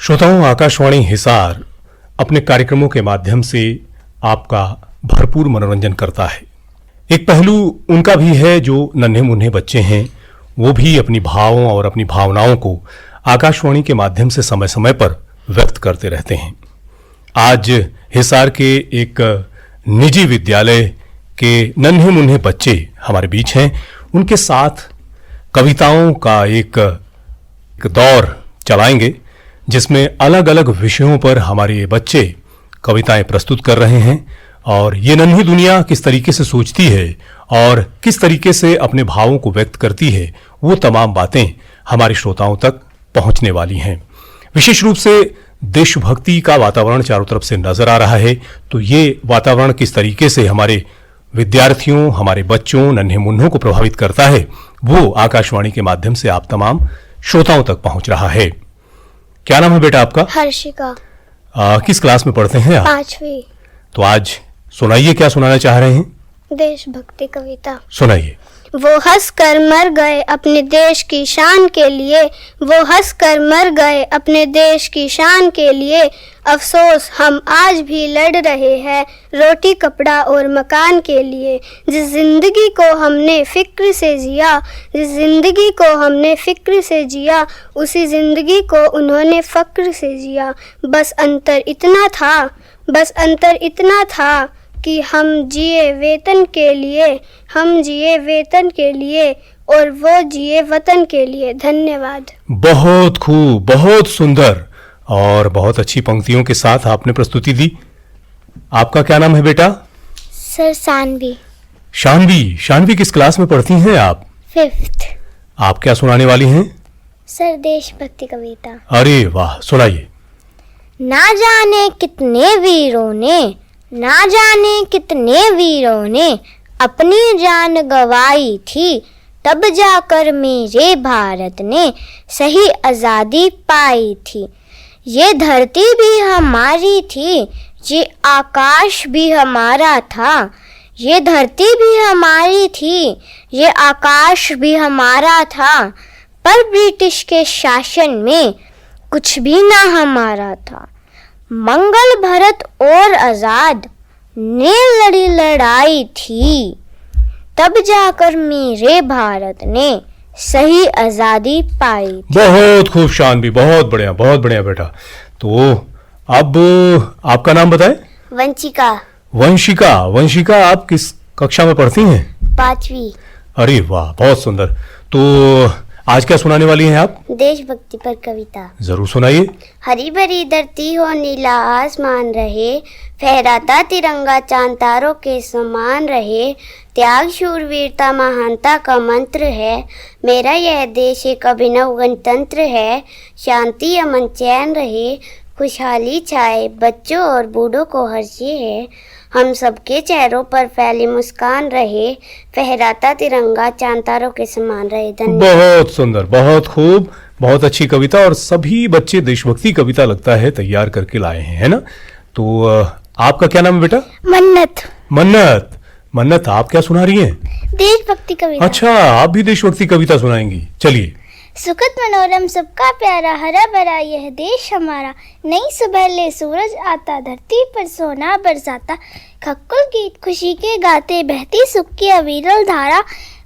श्रोताओं, आकाशवाणी हिसार अपने कार्यक्रमों के माध्यम से आपका भरपूर मनोरंजन करता है। एक पहलू उनका भी है जो नन्हे मुन्ने बच्चे हैं, वो भी अपनी भावों और अपनी भावनाओं को आकाशवाणी के माध्यम से समय समय पर व्यक्त करते रहते हैं। आज हिसार के एक निजी विद्यालय के नन्हे मुन्ने बच्चे हमारे बीच हैं। उनके साथ कविताओं का एक दौर चलाएंगे जिसमें अलग अलग विषयों पर हमारे ये बच्चे कविताएं प्रस्तुत कर रहे हैं और ये नन्ही दुनिया किस तरीके से सोचती है और किस तरीके से अपने भावों को व्यक्त करती है, वो तमाम बातें हमारे श्रोताओं तक पहुंचने वाली हैं। विशेष रूप से देशभक्ति का वातावरण चारों तरफ से नजर आ रहा है, तो ये वातावरण किस तरीके से हमारे विद्यार्थियों, हमारे बच्चों, नन्हे मुन्नों को प्रभावित करता है, वो आकाशवाणी के माध्यम से आप तमाम श्रोताओं तक पहुंच रहा है। क्या नाम है बेटा आपका? हर्षिका। किस क्लास में पढ़ते हैं आप? 5वीं। तो आज सुनाइए, क्या सुनाना चाह रहे हैं? देशभक्ति कविता। सुनाइए। वो हंस कर मर गए अपने देश की शान के लिए, वो हंस कर मर गए अपने देश की शान के लिए। अफसोस हम आज भी लड़ रहे हैं रोटी कपड़ा और मकान के लिए। जिस जिंदगी को हमने फिक्र से जिया, जिस जिंदगी को हमने फिक्र से जिया, उसी जिंदगी को उन्होंने फक्र से जिया। बस अंतर इतना था, बस अंतर इतना था कि हम जिए वेतन के लिए, हम जिए वेतन के लिए और वो जिए वतन के लिए। धन्यवाद। बहुत खूब, बहुत सुंदर और बहुत अच्छी पंक्तियों के साथ आपने प्रस्तुति दी। आपका क्या नाम है बेटा? सर सानवी। शानवी। शानवी किस क्लास में पढ़ती हैं आप? 5th। आप क्या सुनाने वाली हैं? सर देशभक्ति कविता। अरे वाह, सुनाइए। ना जाने कितने वीरों ने, ना जाने कितने वीरों ने अपनी जान गंवाई थी, तब जाकर मेरे भारत ने सही आज़ादी पाई थी। ये धरती भी हमारी थी, ये आकाश भी हमारा था। ये धरती भी हमारी थी, ये आकाश भी हमारा था। पर ब्रिटिश के शासन में कुछ भी ना हमारा था। मंगल भरत और आजाद ने लड़ी लड़ाई थी, तब जाकर मेरे भारत ने सही आजादी पाई थी। बहुत खूब शानवी, बहुत बढ़िया बेटा। तो अब आपका नाम बताएं। वंशिका। वंशिका। वंशिका, आप किस कक्षा में पढ़ती हैं? 5वीं। अरे वाह, बहुत सुंदर। तो आज क्या सुनाने वाली हैं आप? देशभक्ति पर कविता। जरूर सुनाइए। हरी भरी धरती हो, नीला आसमान रहे, फहराता तिरंगा चांद तारों के समान रहे। त्याग शूरवीरता महानता का मंत्र है, मेरा यह देश एक अभिनव गणतंत्र है। शांति अमन चैन रहे, खुशहाली छाए, बच्चों और बूढ़ों को हर्ष ये है। हम सबके चेहरों पर फैली मुस्कान रहे, फहराता तिरंगा चांद तारों के समान रहे। धन्यवाद। बहुत सुंदर, बहुत खूब, बहुत अच्छी कविता। और सभी बच्चे देशभक्ति कविता लगता है तैयार करके लाए हैं, है ना? तो आपका क्या नाम है बेटा? मन्नत। मन्नत। मन्नत, आप क्या सुना रही हैं? देशभक्ति कविता। अच्छा, आप भी देशभक्ति कविता सुनाएंगी। चलिए। सुखद मनोरम सबका प्यारा, हरा भरा यह देश हमारा। नई सुबह ले सूरज आता, धरती पर सोना बरसाता। खक्कुल गीत खुशी के गाते, बहती सुख की अविरल धारा।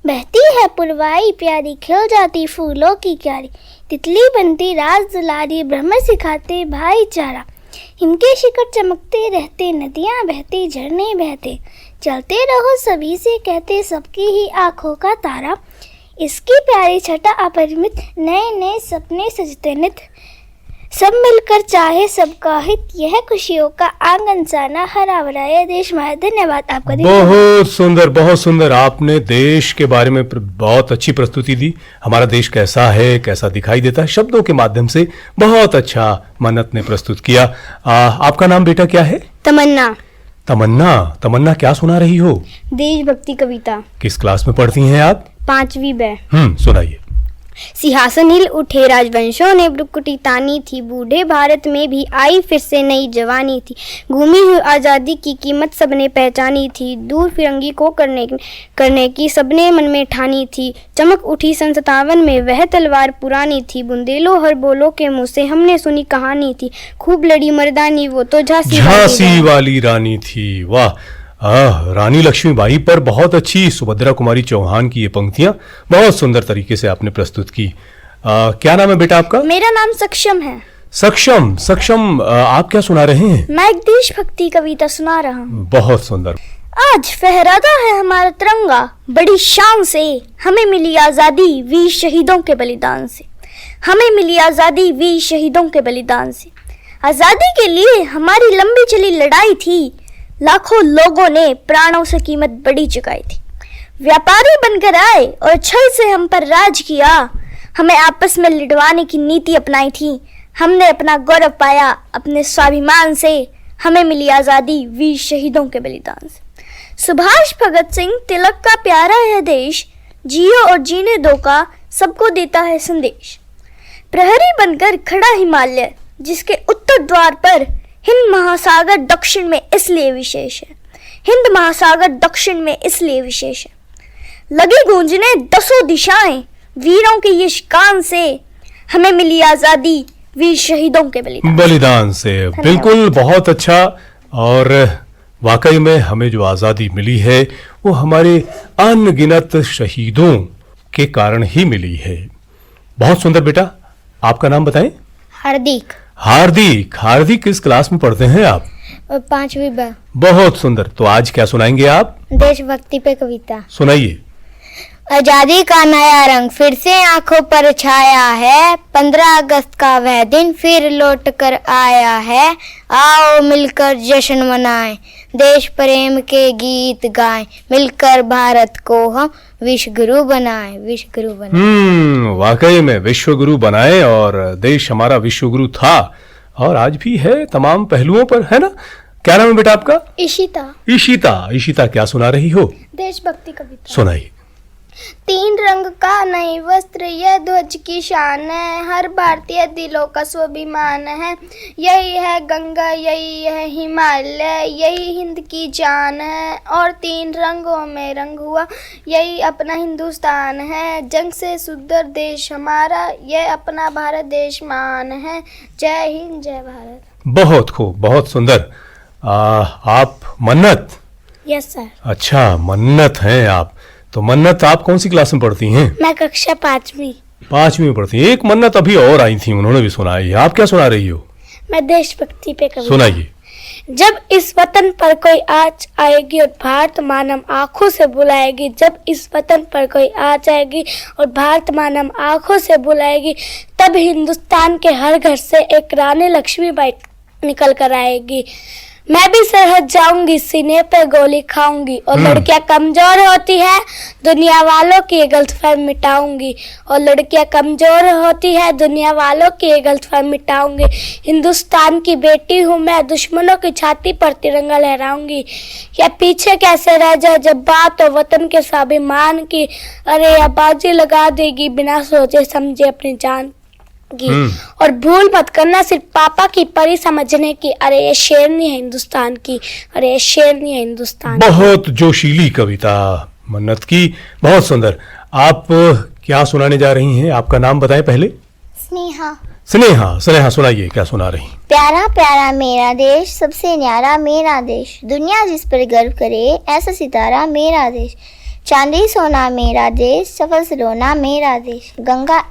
बहती है पुरवाई प्यारी, खिल जाती फूलों की क्यारी। तितली बनती राज दुलारी, ब्रह्म सिखाते भाईचारा। हिम के शिखर चमकते रहते, नदियाँ बहती झरने बहते। चलते रहो सभी से कहते, सबकी ही आंखों का तारा। इसकी प्यारी छटा अपरिमित, नए नए सपने सजते नित। सब मिलकर चाहे सबका हित, यह खुशियों का आंगन साना, हरा भरा यह देश हमारा। धन्यवाद। आपका दिन बहुत सुंदर, बहुत सुंदर। आपने देश के बारे में बहुत अच्छी प्रस्तुति दी। हमारा देश कैसा है, कैसा दिखाई देता है, शब्दों के माध्यम से बहुत अच्छा मन्नत ने प्रस्तुत किया। आपका नाम बेटा क्या है? तमन्ना। तमन्ना। तमन्ना, क्या सुना रही हो? देशभक्ति कविता। किस क्लास में पढ़ती हैं आप? 5वीं ब। सुनाइए। सिंहासन हिल उठे राजवंशों ने ब्रुकुटी तानी थी, बूढ़े भारत में भी आई फिर से नई जवानी थी। घूमी हुई आज़ादी की कीमत सबने पहचानी थी, दूर फिरंगी को करने की सबने मन में ठानी थी। चमक उठी सन 57 में वह तलवार पुरानी थी, बुंदेलो हर बोलो के मुँह से हमने सुनी कहानी थी। खूब लड़ी मर्दानी वो तो झांसी वाली रानी थी। वाह, रानी लक्ष्मीबाई पर बहुत अच्छी सुभद्रा कुमारी चौहान की ये पंक्तियां बहुत सुंदर तरीके से आपने प्रस्तुत की। क्या नाम है बेटा आपका? मेरा नाम सक्षम है। सक्षम, सक्षम, आप क्या सुना रहे हैं? मैं एक देशभक्ति कविता सुना रहा हूँ। बहुत सुंदर। आज फहराता है हमारा तिरंगा बड़ी शान से, हमें मिली आजादी वीर शहीदों के बलिदान से। हमें मिली आजादी वीर शहीदों के बलिदान से। आजादी के लिए हमारी लंबी चली लड़ाई थी, लाखों लोगों ने प्राणों से कीमत बड़ी चुकाई थी। व्यापारी बनकर आए और छल से हम पर राज किया, हमें आपस में लड़वाने की नीति अपनाई थी। हमने अपना गौरव पाया अपने स्वाभिमान से, हमें मिली आज़ादी वीर शहीदों के बलिदान से। सुभाष भगत सिंह तिलक का प्यारा है देश, जियो और जीने दो का सबको देता है संदेश। प्रहरी बनकर खड़ा हिमालय, जिसके उत्तर द्वार पर हिंद महासागर दक्षिण में इसलिए विशेष है। हिंद महासागर दक्षिण में इसलिए विशेष है। लगी गूंजने दसों दिशाएं वीरों के यश गान से, हमें मिली आजादी वीर शहीदों के बलिदान से। बिल्कुल, बहुत अच्छा। और वाकई में हमें जो आज़ादी मिली है वो हमारे अनगिनत शहीदों के कारण ही मिली है। बहुत सुंदर बेटा, आपका नाम बताएं? हार्दिक। हार्दिक, हार्दिक किस क्लास में पढ़ते हैं आप? 5वीं बा। बहुत सुंदर। तो आज क्या सुनाएंगे आप? देशभक्ति पे कविता सुनाइए। आजादी का नया रंग फिर से आंखों पर छाया है, 15 अगस्त का वह दिन फिर लौट कर आया है। आओ मिलकर जश्न मनाएं, देश प्रेम के गीत गाएं, मिलकर भारत को हम विश्व गुरु बनाएं, विश्व गुरु बनाएं। वाकई में विश्व गुरु बनाएं, और देश हमारा विश्व गुरु था और आज भी है तमाम पहलुओं पर, है ना? क्या नाम है बेटा आपका? इशिता। इशिता, इशिता क्या सुना रही हो? देशभक्ति कविता सुनाइए। 3 रंग का नई वस्त्र यह ध्वज की शान है, हर भारतीय दिलों का स्वाभिमान है। यही है गंगा, यही है हिमालय, यही हिंद की जान है, और 3 रंगों में रंग हुआ यही अपना हिंदुस्तान है। जंग से सुंदर देश हमारा, यह अपना भारत देश मान है। जय हिंद, जय भारत। बहुत खूब, बहुत सुंदर। आप मन्नत? Yes sir. अच्छा, मन्नत हैं आप। तो मन्नत, आप कौन सी क्लास में पढ़ती हैं? मैं कक्षा 5वीं। 5वीं में पढ़ती हैं। एक मन्नत अभी और आई थी, उन्होंने भी सुनाई है। आप क्या सुना रही हो? मैं देशभक्ति पे कविता। सुनाइए। जब इस वतन पर कोई आज आएगी और भारत मानम आंखों से बुलाएगी, जब इस वतन पर कोई आज आएगी और भारत मानम आंखों से बुलाएगी, तब हिंदुस्तान के हर घर से एक रानी लक्ष्मीबाई निकल कर आएगी। मैं भी सरहद जाऊंगी, सीने पे गोली खाऊंगी, और लड़कियां कमजोर होती है दुनिया वालों की ये गलतफहमी मिटाऊंगी, और लड़कियां कमजोर होती है दुनिया वालों की ये गलतफहमी मिटाऊंगी। हिंदुस्तान की बेटी हूँ मैं, दुश्मनों की छाती पर तिरंगा लहराऊंगी। या पीछे कैसे रह जाए जब बात हो वतन के स्वाभिमान की, अरे या बाजी लगा देगी बिना सोचे समझे अपनी जान की। और भूल मत करना सिर्फ पापा की परी समझने की, अरे ये शेरनी है हिंदुस्तान की, अरे ये शेरनी है हिंदुस्तान। बहुत जोशीली कविता मन्नत की, बहुत सुंदर। आप क्या सुनाने जा रही हैं? आपका नाम बताएं पहले। स्नेहा। स्नेहा, स्नेहा सुनाइए, क्या सुना रही? प्यारा प्यारा मेरा देश, सबसे न्यारा मेरा देश, दुनिया जिस पर गर्व करे ऐसा सितारा मेरा देश। चांदी सोना मेरा देश, सफल सलोना मेरा देश, गंगा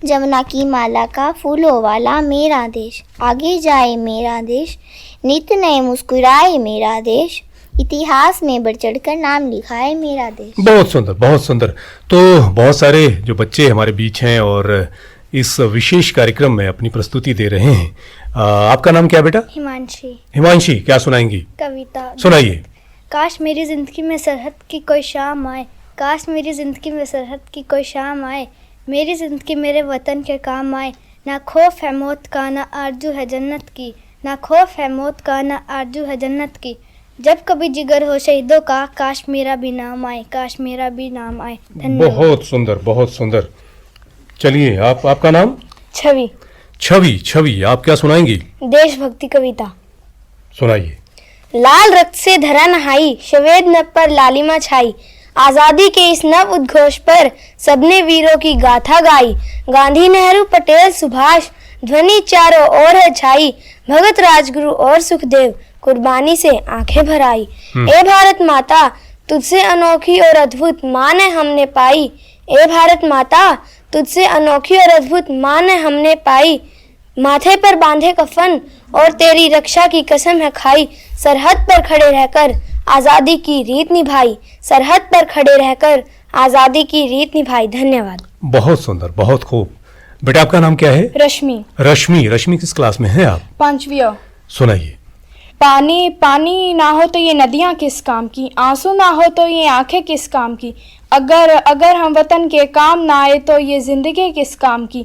जमुना की माला का फूलों वाला मेरा देश। आगे जाए मेरा देश, नित नए मुस्कुराए मेरा देश, इतिहास में बढ़ चढ़कर नाम लिखाए मेरा देश। बहुत सुंदर, बहुत सुंदर। तो बहुत सारे जो बच्चे हमारे बीच हैं और इस विशेष कार्यक्रम में अपनी प्रस्तुति दे रहे हैं। आपका नाम क्या बेटा? हिमांशी। हिमांशी, क्या सुनाएंगी? कविता सुनाइए। काश मेरी जिंदगी में सरहद की कोई शाम आए, काश मेरी जिंदगी में सरहद की कोई शाम आए, मेरी ज़िंदगी मेरे वतन के काम आए। ना खौफ है मौत का, ना आरजू है जन्नत की, ना खौफ है मौत का, ना आरजू है जन्नत की। जब कभी जिगर हो शहीदों का, काश मेरा भी नाम आए, काश मेरा भी नाम आए। धन्यवाद। बहुत सुंदर, बहुत सुंदर। चलिए आपका नाम? छवि। छवि आप क्या सुनाएंगी? देशभक्ति कविता। सुनाइए। लाल रक्त से धरा नहाई, श्वेत नभ पर लालिमा छाई। आजादी के इस नव उद्घोष पर सबने वीरों की गाथा गाई। गांधी, नेहरू, पटेल, सुभाष, ध्वनि चारों ओर है छाई। भगत, राजगुरु और सुखदेव, कुर्बानी से आंखें भर आई। ए भारत माता, तुझसे अनोखी और अद्भुत मान हमने पाई। ए भारत माता, तुझसे अनोखी और अद्भुत मान हमने पाई। माथे पर बांधे कफन और तेरी रक्षा की कसम है खाई। सरहद पर खड़े रहकर आजादी की रीत निभाई। सरहद पर खड़े रहकर आजादी की रीत निभाई। धन्यवाद। बहुत सुंदर, बहुत खूब। बेटा आपका नाम क्या है? रश्मि। रश्मि किस क्लास में हैं आप? 5वीं। सुनाइए। पानी ना हो तो ये नदियाँ किस काम की, आंसू ना हो तो ये आंखें किस काम की, अगर हम वतन के काम ना आए तो ये जिंदगी किस काम की।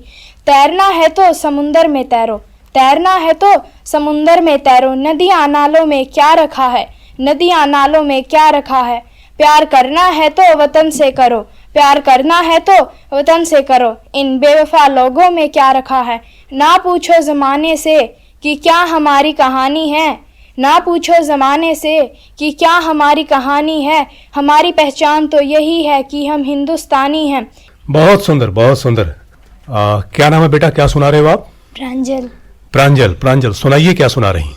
तैरना है तो समुंदर में तैरो, तैरना है तो समुंदर में तैरो। नदियाँ नालों में क्या रखा है, नदियाँ नालों में क्या रखा है। प्यार करना है तो वतन से करो, प्यार करना है तो वतन से करो। इन बेवफा लोगों में क्या रखा है। ना पूछो ज़माने से कि क्या हमारी कहानी है, ना पूछो ज़माने से कि क्या हमारी कहानी है। हमारी पहचान तो यही है कि हम हिंदुस्तानी हैं। बहुत सुंदर, बहुत सुंदर। क्या नाम है बेटा, क्या सुना रहे हो आप? प्रांजल सुनाइए, क्या सुना रही?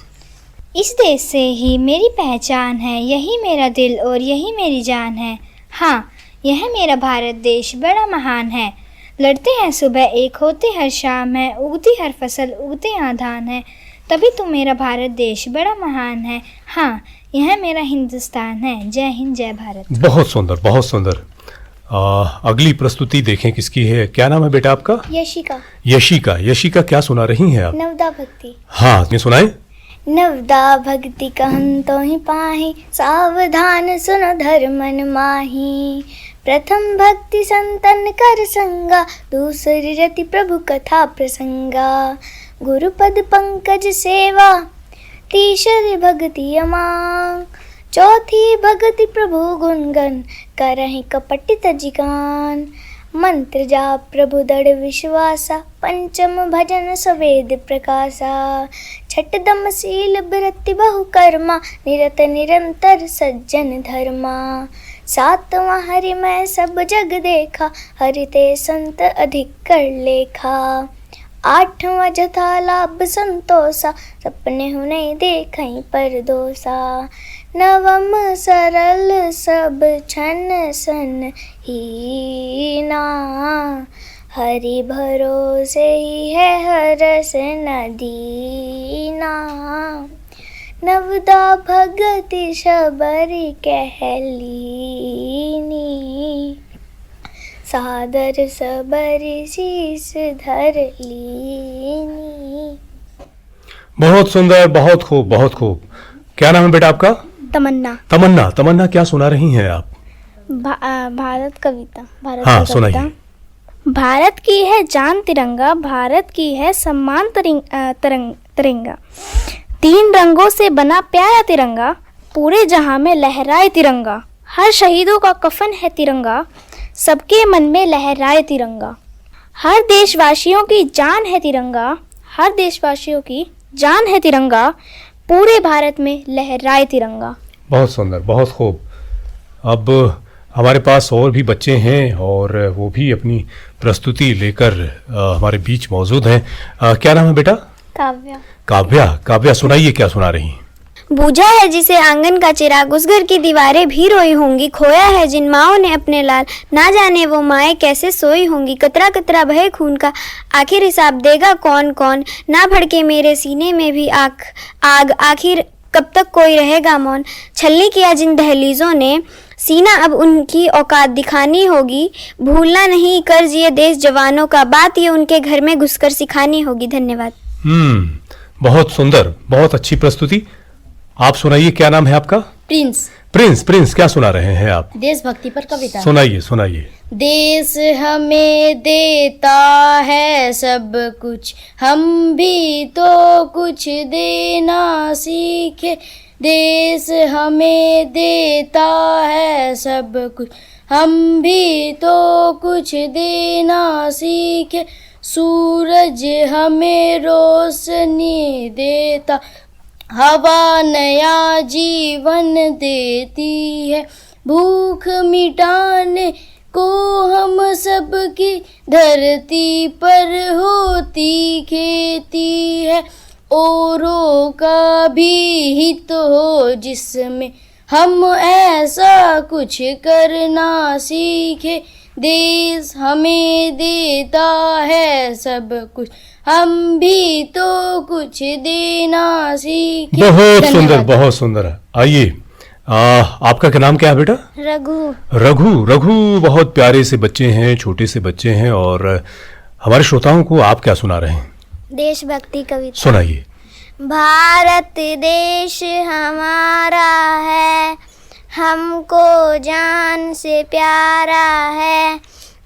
इस देश से ही मेरी पहचान है, यही मेरा दिल और यही मेरी जान है। हाँ, यह मेरा भारत देश बड़ा महान है। लड़ते हैं सुबह एक, होते हर शाम है, उगती हर फसल उगते यहाँ धान है। तभी तो मेरा भारत देश बड़ा महान है। हाँ, यह मेरा हिंदुस्तान है। जय हिंद, जय भारत। बहुत सुंदर, बहुत सुंदर। अगली प्रस्तुति देखें किसकी है। क्या नाम है बेटा आपका? यशिका क्या सुना रही हैं आप? नवदा भक्ति। हाँ, ये सुनाएं। नवदा भक्ति कहन तो ही पाही, सावधान सुनो धर्मन माही। प्रथम भक्ति संतन कर संगा, दूसरी रति प्रभु कथा प्रसंगा। गुरुपद पंकज सेवा, तीसरी भक्ति अमांग। चौथी भक्ति प्रभु गुणगन, करहि कपट तजिगान। मंत्र जाप प्रभु दृढ़ विश्वासा, पंचम भजन सवेद प्रकाशा। छठदम शील वृत्ति बहु कर्मा, निरत निरंतर सज्जन धर्मा। सातवां हरि मैं सब जग देखा, हरि ते संत अधिक कर लेखा। आठवां जथा लाभ संतोषा, सपने हूँ नहीं देखई पर दोषा। नवम सरल सब छन सन हीना, हरि भरोसे ही है हरस नदीना। नवदा भगति शबरी कहलीनी, सादर सबरी शीस धर लीनी। बहुत सुंदर, बहुत खूब, बहुत खूब। क्या नाम है बेटा आपका? तमन्ना क्या सुना रही हैं आप? भारत कविता। हाँ, सुनाइए। भारत की है जान तिरंगा, भारत की है सम्मान तिरंगा। 3 रंगों से बना प्यारा तिरंगा, पूरे जहां में लहराए तिरंगा। हर शहीदों का कफन है तिरंगा, सबके मन में लहराए तिरंगा। हर देशवासियों की जान है तिरंगा, हर देशवासियों की जान है तिरंगा, पूरे भारत में लहराए तिरंगा। बहुत सुंदर, बहुत खूब। अब हमारे पास और भी बच्चे हैं और वो भी अपनी प्रस्तुति लेकर हमारे बीच मौजूद हैं। क्या नाम है बेटा? काव्या सुनाइए, क्या सुना रही हैं? बूझा है जिसे आंगन का चिराग, उस घर की दीवारें भी रोई होंगी। खोया है जिन माओं ने अपने लाल, ना जाने वो माएँ कैसे सोई होंगी। कतरा कतरा बहे खून का, आखिर हिसाब देगा कौन कौन। ना भड़के मेरे सीने में भी आग, आखिर कब तक कोई रहेगा मौन। छलनी किया जिन दहलीजों ने, सीना अब उनकी औकात दिखानी होगी। भूलना नहीं कर्ज ये देश जवानों का, बात ये उनके घर में घुसकर सिखानी होगी। धन्यवाद। बहुत सुंदर, बहुत अच्छी प्रस्तुति। आप सुनाइए, क्या नाम है आपका? प्रिंस क्या सुना रहे हैं आप? देशभक्ति पर कविता। सुनाइए। देश हमें देता है सब कुछ, हम भी तो कुछ देना सीखे। देश हमें देता है सब कुछ, हम भी तो कुछ देना सीखे। सूरज हमें रोशनी देता, हवा नया जीवन देती है। भूख मिटाने को हम सबकी धरती पर होती खेती है। औरों का भी हित हो जिसमें हम ऐसा कुछ करना सीखे। देश हमें देता है सब कुछ, हम भी तो कुछ देना सीखे। बहुत सुंदर, धन्यवाद। बहुत सुंदर। आइए, आपका क्या नाम क्या है बेटा? रघु। रघु। रघु बहुत प्यारे से बच्चे हैं, छोटे से बच्चे हैं, और हमारे श्रोताओं को आप क्या सुना रहे हैं? देशभक्ति कविता। सुनाइए। भारत देश हमारा है, हमको जान से प्यारा है।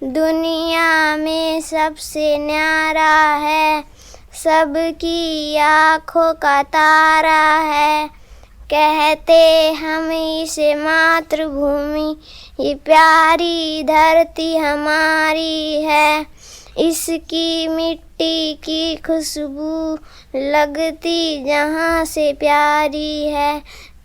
दुनिया में सबसे न्यारा है, सबकी आँखों का तारा है। कहते हम इसे मातृभूमि, ये प्यारी धरती हमारी है। इसकी मिट्टी की खुशबू लगती जहाँ से प्यारी है।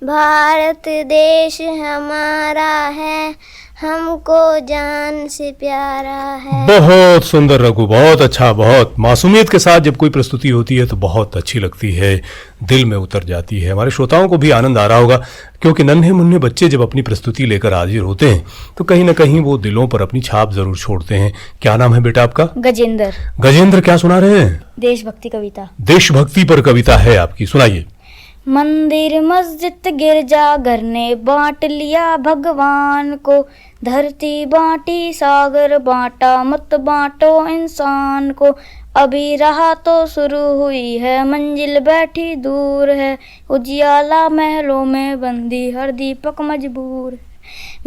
भारत देश हमारा है, हमको जान से प्यारा है। बहुत सुंदर रघु, बहुत अच्छा। बहुत मासूमियत के साथ जब कोई प्रस्तुति होती है तो बहुत अच्छी लगती है, दिल में उतर जाती है। हमारे श्रोताओं को भी आनंद आ रहा होगा, क्योंकि नन्हे मुन्ने बच्चे जब अपनी प्रस्तुति लेकर हाजिर होते हैं तो कहीं ना कहीं वो दिलों पर अपनी छाप जरूर छोड़ते हैं। क्या नाम है बेटा आपका? गजेंद्र। गजेंद्र, क्या सुना रहे हैं? देशभक्ति कविता। देशभक्ति पर कविता है आपकी, सुनाइए। मंदिर मस्जिद गिरजा घर ने बांट लिया भगवान को। धरती बांटी सागर बांटा, मत बांटो इंसान को। अभी राह तो शुरू हुई है, मंजिल बैठी दूर है। उजियाला महलों में बंदी, हर दीपक मजबूर है।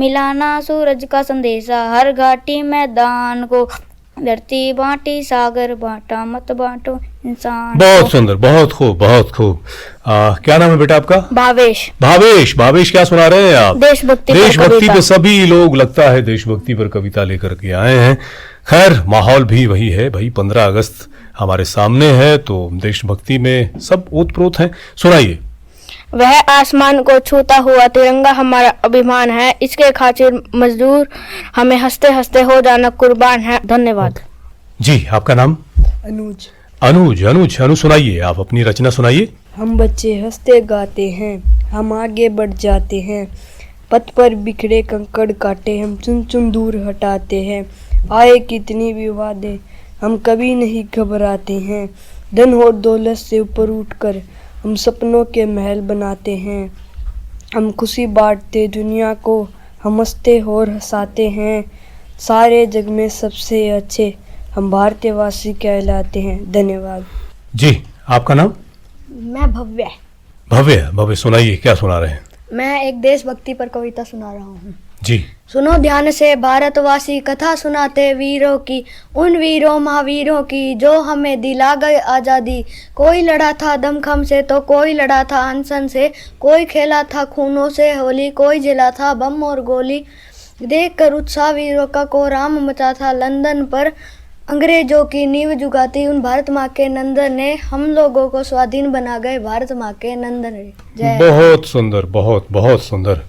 मिलाना सूरज का संदेशा हर घाटी मैदान को। धरती बांटी सागर बांटा, मत बांटो इंसान। बहुत सुंदर, बहुत खूब, बहुत खूब। क्या नाम है बेटा आपका? भावेश। भावेश। भावेश, क्या सुना रहे हैं आप? देशभक्ति पर देशभक्ति कविता। पे सभी लोग लगता है देशभक्ति पर कविता लेकर के आए हैं। खैर, माहौल भी वही है भाई, 15 अगस्त हमारे सामने है तो देशभक्ति में सब ओतप्रोत हैं। सुनाइए। वह आसमान को छूता हुआ तिरंगा हमारा अभिमान है। इसके खातिर मजदूर हमें हंसते हंसते हो जाना कुर्बान है। धन्यवाद। जी, आपका नाम? अनुज। अनुज। अनुज, अनु सुनाइए, आप अपनी रचना सुनाइए। हम बच्चे हंसते गाते हैं, हम आगे बढ़ जाते हैं। पथ पर बिखरे कंकड़ काटे, हम चुन चुन दूर हटाते हैं। आए कितनी भी वादे, हम कभी नहीं घबराते हैं। धन और दौलत से ऊपर उठकर हम सपनों के महल बनाते हैं। हम खुशी बांटते दुनिया को, हम हंसते और हंसाते हैं। सारे जग में सबसे अच्छे हम भारतीयवासी कहलाते हैं। धन्यवाद। जी, आपका नाम? मैं भव्य। भव्य। भव्य, सुनाइए, क्या सुना रहे हैं? मैं एक देशभक्ति पर कविता सुना रहा हूँ। जी। सुनो ध्यान से भारतवासी, कथा सुनाते वीरों की, उन वीरों महावीरों की जो हमें दिला गए आज़ादी। कोई लड़ा था दमखम से तो कोई लड़ा था अनशन से। कोई खेला था खूनों से होली, कोई जला था बम और गोली। देख कर उत्साह वीरों का कोहराम मचा था लंदन पर। अंग्रेजों की नींव जुगाती उन भारत माँ के नंदन ने, हम लोगों को स्वाधीन बना गए भारत माँ के नंदन ने। जय। बहुत सुंदर, बहुत बहुत सुंदर।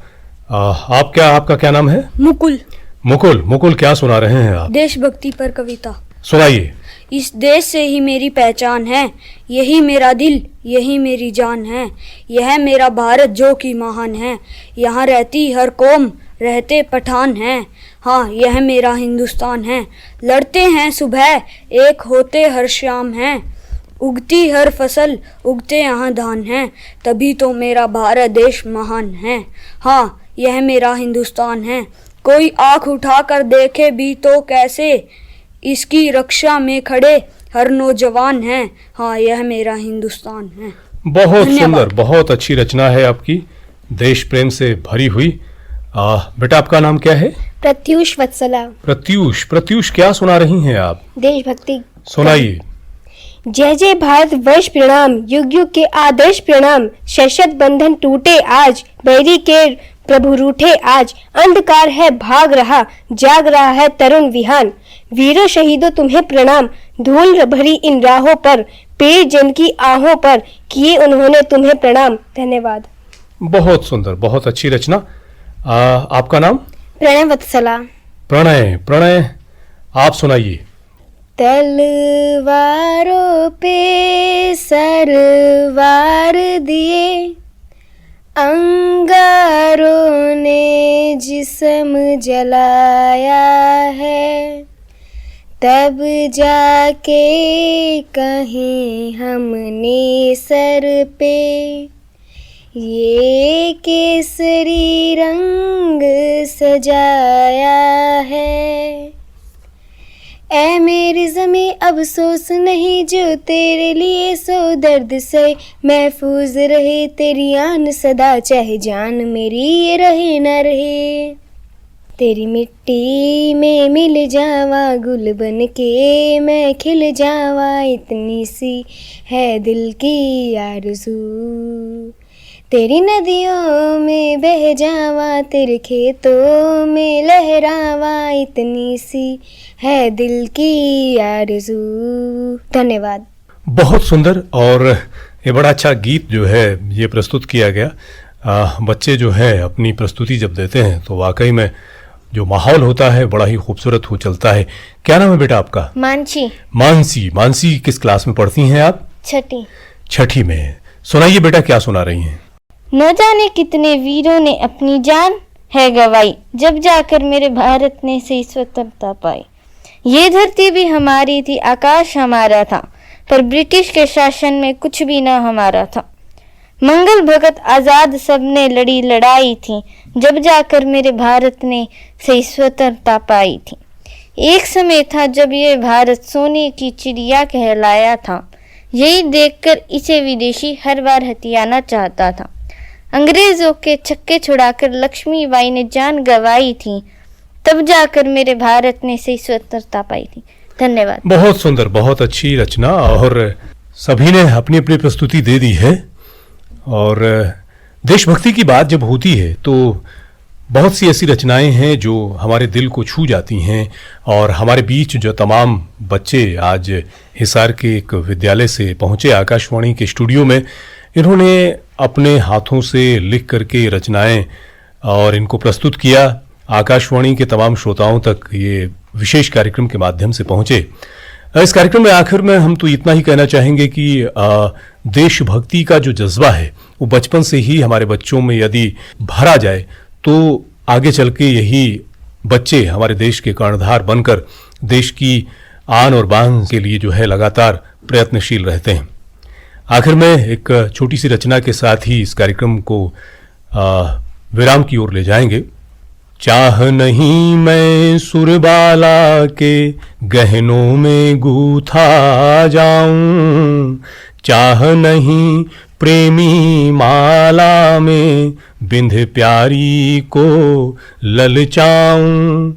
आपका क्या नाम है? मुकुल। मुकुल। मुकुल, क्या सुना रहे हैं आप? देशभक्ति पर कविता। सुनाइए। इस देश से ही मेरी पहचान है, यही मेरा दिल, यही मेरी जान है। यह मेरा भारत जो कि महान है, यहाँ रहती हर कौम, रहते पठान हैं। हाँ, यह मेरा हिंदुस्तान है। लड़ते हैं सुबह, एक होते हर शाम हैं। उगती हर फसल, उगते यहाँ धान हैं। तभी तो मेरा भारत देश महान है। हाँ, यह मेरा हिंदुस्तान है। कोई आँख उठाकर देखे भी तो कैसे, इसकी रक्षा में खड़े हर नौजवान है। हाँ, यह मेरा हिंदुस्तान है। बहुत सुंदर, बहुत अच्छी रचना है आपकी, देश प्रेम से भरी हुई। बेटा, आपका नाम क्या है? प्रत्यूष वत्सला। प्रत्यूष। प्रत्यूष, क्या सुना रही हैं आप? देशभक्ति। सुनाइए। जय जय भारत वर्ष प्रणाम, युग युग के आदर्श प्रणाम। सशक्त बंधन टूटे आज, बैरी के प्रभु रूठे आज, अंधकार है भाग रहा, जाग रहा है तरुण विहान। वीरों शहीदों तुम्हें प्रणाम, धूल भरी इन राहों पर, पेड़ जन की आहों पर किए उन्होंने तुम्हें प्रणाम। धन्यवाद। बहुत सुंदर, बहुत अच्छी रचना। आपका नाम? प्रणय वत्सला। प्रणय, प्रणय आप सुनाइए। तलवारों पे सरवार दिए, अंगारों ने जिस्म जलाया है, तब जाके कहीं हमने सर पे ये केसरी रंग सजाया है। ऐ मेरी ज़मीं अफसोस नहीं जो तेरे लिए सो दर्द से, महफूज रहे तेरी आन सदा, चाहे जान मेरी ये रहे न रहे। तेरी मिट्टी में मिल जावा, गुल बन के मैं खिल जावा, इतनी सी है दिल की आरज़ू। तेरी नदियों में बह जावा, तेरे खेतों में लहरावा, इतनी सी है दिल की आरज़ू। धन्यवाद। बहुत सुंदर। और ये बड़ा अच्छा गीत जो है ये प्रस्तुत किया गया। बच्चे जो है अपनी प्रस्तुति जब देते हैं तो वाकई में जो माहौल होता है बड़ा ही खूबसूरत हो चलता है। क्या नाम है बेटा आपका? मानसी। मानसी, मानसी किस क्लास में पढ़ती हैं आप? छठी। छठी में। सुनाइए बेटा, क्या सुना रही हैं? न जाने कितने वीरों ने अपनी जान है गवाई, जब जाकर मेरे भारत ने से स्वतंत्रता पाई। ये धरती भी हमारी थी, आकाश हमारा था, पर ब्रिटिश के शासन में कुछ भी न हमारा था। मंगल भगत आजाद सबने लड़ी लड़ाई थी, जब जाकर मेरे भारत ने से स्वतंत्रता पाई थी। एक समय था जब ये भारत सोने की चिड़िया कहलाया था, यही देखकर इसे विदेशी हर बार हथियाना चाहता था। अंग्रेजों के छक्के छुड़ाकर लक्ष्मीबाई ने जान गंवाई थी, तब जाकर मेरे भारत ने से स्वतंत्रता पाई थी। धन्यवाद। बहुत सुंदर, बहुत अच्छी रचना। और सभी ने अपनी अपनी प्रस्तुति दे दी है। और देशभक्ति की बात जब होती है तो बहुत सी ऐसी रचनाएं हैं जो हमारे दिल को छू जाती हैं। और हमारे बीच जो तमाम बच्चे आज हिसार के एक विद्यालय से पहुंचे आकाशवाणी के स्टूडियो में, इन्होंने अपने हाथों से लिख करके रचनाएं और इनको प्रस्तुत किया। आकाशवाणी के तमाम श्रोताओं तक ये विशेष कार्यक्रम के माध्यम से पहुंचे। इस कार्यक्रम में आखिर में हम तो इतना ही कहना चाहेंगे कि देशभक्ति का जो जज्बा है वो बचपन से ही हमारे बच्चों में यदि भरा जाए तो आगे चल के यही बच्चे हमारे देश के कर्णधार बनकर देश की आन और बान के लिए जो है लगातार प्रयत्नशील रहते हैं। आखिर में एक छोटी सी रचना के साथ ही इस कार्यक्रम को विराम की ओर ले जाएंगे। चाह नहीं मैं सुरबाला के गहनों में गूथा जाऊं, चाह नहीं प्रेमी माला में बिंध प्यारी को ललचाऊं,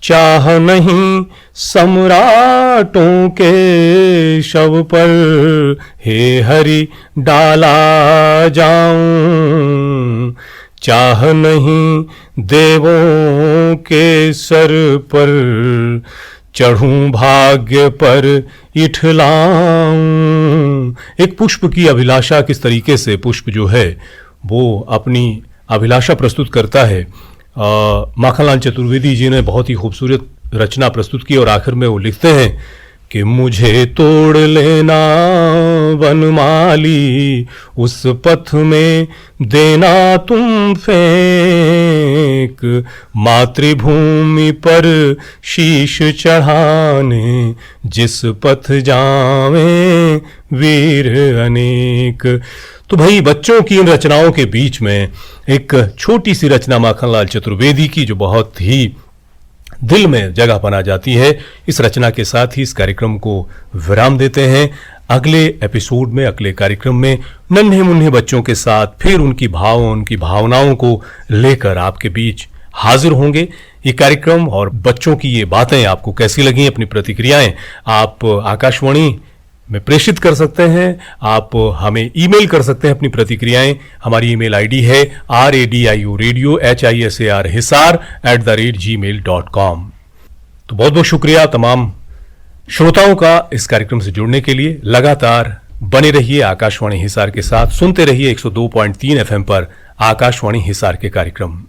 चाह नहीं सम्राटों के शव पर हे हरि डाला जाऊं, चाह नहीं देवों के सर पर चढ़ूं भाग्य पर इठलाऊं। एक पुष्प की अभिलाषा किस तरीके से पुष्प जो है वो अपनी अभिलाषा प्रस्तुत करता है। माखनलाल चतुर्वेदी जी ने बहुत ही खूबसूरत रचना प्रस्तुत की और आखिर में वो लिखते हैं कि मुझे तोड़ लेना वनमाली, उस पथ में देना तुम फेंक, मातृभूमि पर शीश चढ़ाने जिस पथ जावें वीर अनेक। तो भाई बच्चों की इन रचनाओं के बीच में एक छोटी सी रचना माखनलाल चतुर्वेदी की जो बहुत ही दिल में जगह बना जाती है। इस रचना के साथ ही इस कार्यक्रम को विराम देते हैं। अगले एपिसोड में, अगले कार्यक्रम में नन्हे मुन्ने बच्चों के साथ फिर उनकी उनकी भावनाओं को लेकर आपके बीच हाजिर होंगे। ये कार्यक्रम और बच्चों की ये बातें आपको कैसी लगी, अपनी प्रतिक्रियाएं आप आकाशवाणी में प्रेषित कर सकते हैं। आप हमें ईमेल कर सकते हैं अपनी प्रतिक्रियाएं। हमारी ईमेल आईडी है radio@hisar@gmail.com। तो बहुत बहुत शुक्रिया तमाम श्रोताओं का इस कार्यक्रम से जुड़ने के लिए। लगातार बने रहिए आकाशवाणी हिसार के साथ, सुनते रहिए 102.3 FM पर आकाशवाणी हिसार के कार्यक्रम।